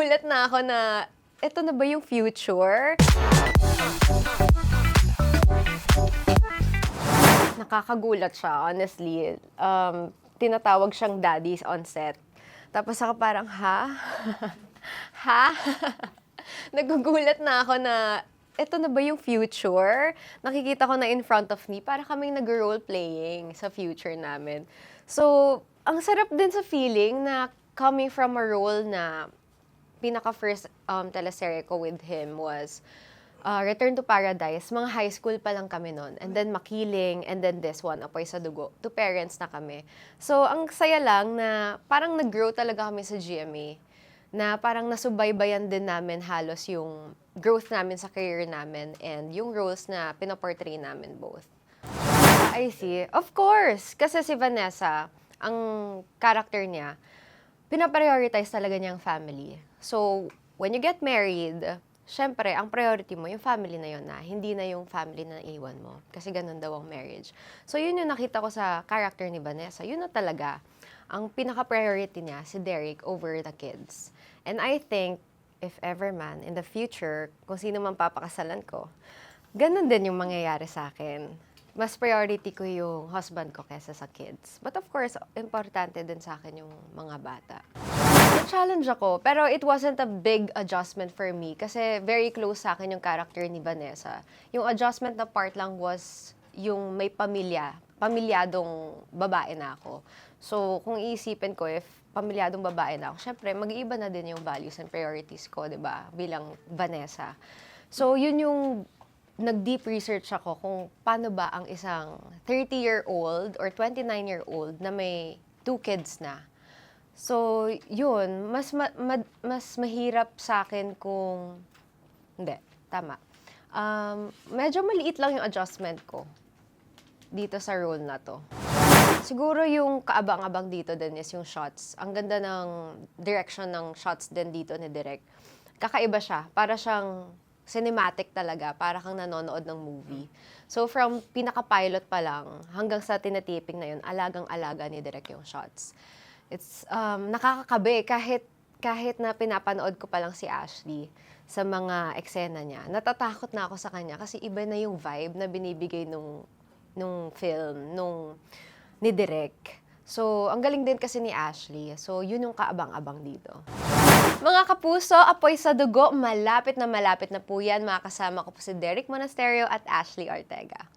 Nagulat na ako na, eto na ba yung future? Nakakagulat siya, honestly. Tinatawag siyang daddies on set. Tapos ako parang, ha? Ha? Nagugulat na ako na, eto na ba yung future? Nakikita ko na in front of me, para kaming nag-role playing sa future namin. So, ang sarap din sa feeling na coming from a role na pinaka-first teleserye ko with him was Return to Paradise. Mga high school pa lang kami noon. And then Makiling, and then this one, Apoy sa Dugo. 2 parents na kami. So, ang saya lang na parang nag-grow talaga kami sa GMA. Na parang nasubaybayan din namin halos yung growth namin sa career namin and yung roles na pinoportray namin both. I see. Of course! Kasi si Vanessa, ang character niya, pinaprioritize talaga niyang family. So, when you get married, syempre, ang priority mo, yung family na yun na, hindi na yung family na iwan mo. Kasi ganun daw ang marriage. So, yun yung nakita ko sa character ni Vanessa. Yun na talaga, ang pinaka-priority niya, si Derek, over the kids. And I think, if ever man, in the future, kung sino man papakasalan ko, ganun din yung mangyayari sa akin. Mas priority ko yung husband ko kesa sa kids. But of course, importante din sa akin yung mga bata. Na-challenge ako, pero it wasn't a big adjustment for me kasi very close sa akin yung character ni Vanessa. Yung adjustment na part lang was yung may pamilyadong babae na ako. So, kung iisipin ko, if pamilyadong babae na ako, syempre, mag-iiba na din yung values and priorities ko, di ba, bilang Vanessa. So, yun yung nag-deep research ako kung paano ba ang isang 30-year-old or 29-year-old na may 2 kids na. So, yun, mas mahirap sa akin kung, hindi, tama. Medyo maliit lang yung adjustment ko dito sa role na to. Siguro yung kaabang-abang dito din is yung shots. Ang ganda ng direction ng shots din dito ni Direk. Kakaiba siya. Para siyang cinematic talaga. Para kang nanonood ng movie. So from pinaka-pilot pa lang hanggang sa tinatiping na yun, alagang-alaga ni Direk yung shots. It's nakakakabe kahit na pinapanood ko pa lang si Ashley sa mga eksena niya. Natatakot na ako sa kanya kasi iba na yung vibe na binibigay nung film, ni Direk. So, ang galing din kasi ni Ashley. So, yun yung kaabang-abang dito. Mga kapuso, Apoy sa Dugo, malapit na po yan. Makakasama ko po si Derek Monasterio at Ashley Ortega.